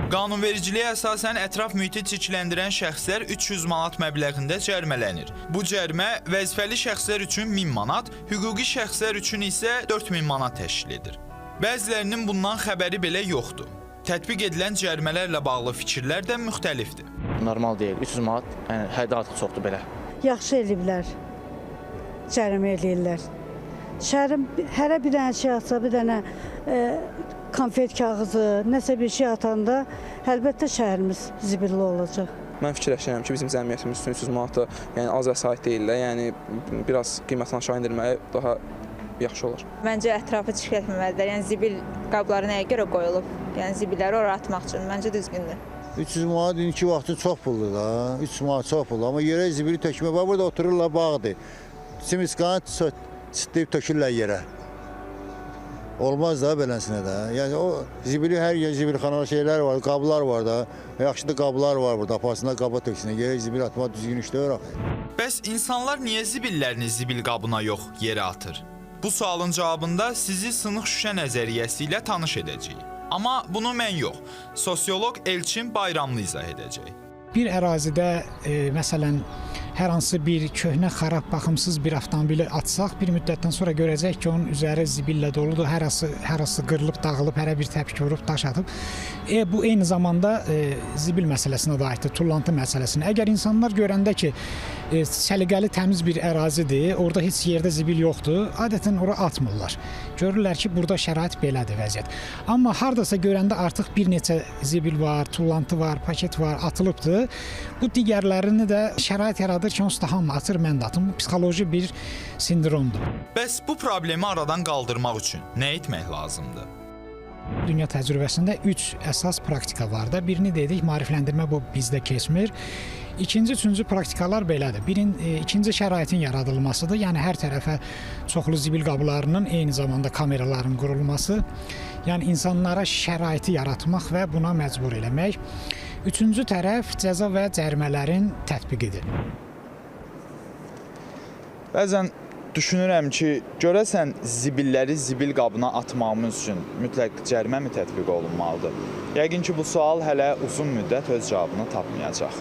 Qanunvericiliyə əsasən ətraf mühiti çirkləndirən şəxslər 300 manat məbləğində cərimələnir. Bu cərimə vəzifəli şəxslər üçün 1000 manat, hüquqi şəxslər üçün isə 4000 manat təşkil edir. Bəzilərinin bundan xəbəri belə yoxdur. Tətbiq edilən cərimələrlə bağlı fikirlər də müxtəlifdir. Normal deyil, 300 manat, yəni həddə artıq çoxdur belə. Yaxşı eləyiblər, cərimə eləyirlər. Şəhərin hərə bir dənə şey atsa, bir dənə konfet kağızı, nəsə bir şey atanda əlbəttə şəhərimiz zibilli olacaq. Mən fikirləşirəm ki, bizim cəmiyyətimiz üçün 300 manat da yəni az vəsait deyirlər, yəni biraz qiymətini aşağı endirməyi daha yaxşı olur. Məncə ətrafı çirklətməməlidirlər. Yəni zibil qabları nəyə görə qoyulub? Yəni zibilləri ora atmaq üçün məncə düzgündür. 300 manat indiki vaxtı çox puldur da. 300 manat çox puldur. Amma yerə zibili tökmək var. Burada otururlar bağdır. Simiskanı çitləyib tökürlər yerə. Olmaz da beləsinə də. Yəni o zibili hər yer zibilxanalı şeylər var, qablar var da. Yaxşı da qablar var burada. Apasında qaba töksünlər. Yerə zibil atmaq düzgün iş deyil. Bəs insanlar niyə zibillərini zibil qabına yox, yerə atır? Bu sualın cavabında sizi sınıq şüşə nəzəriyyəsi ilə tanış edəcəyik. Amma bunu mən yox, sosioloq Elçin Bayramlı izah edəcək. Bir ərazidə, məsələn, hər hansı bir köhnə, xarab, baxımsız bir avtomobili atsaq, bir müddətdən sonra görəcək ki, onun üzəri zibillə doludur, hər hansı qırılıb, dağılıb, hərə bir təpik vurub, daş atıb. Bu eyni zamanda zibil məsələsinə də aiddir, tullantı məsələsinə. Əgər insanlar görəndə ki, səliqəli, təmiz bir ərazidir, orada heç yerdə zibil yoxdur, adətən ora atmırlar. Görürlər ki, burada şərait belədir vəziyyət. Amma hardasa görəndə artıq bir neçə zibil var, tullantı var, paket var, atılıbdır. Bu digərlərini də şərait yaradır ki, onsuz da hamı atır, mən də atım. Bu psixoloji bir sindromdur. Bəs bu problemi aradan qaldırmaq üçün nə etmək lazımdır? Dünya təcrübəsində 3 əsas praktika var da. Birini dedik, maarifləndirmə bu bizdə keçmir. İkinci, üçüncü praktikalar belədir. İkinci şəraitin yaradılmasıdır. Yəni hər tərəfə çoxlu zibil qablarının, eyni zamanda kameraların qurulması. Yəni insanlara şəraiti yaratmaq və buna məcbur eləmək. Üçüncü tərəf cəza və cərimələrin tətbiqidir. Bəzən düşünürəm ki, görəsən zibilləri zibil qabına atmağımız üçün mütləq cərimə mi tətbiq olunmalıdır? Yəqin ki, bu sual hələ uzun müddət öz cavabını tapmayacaq.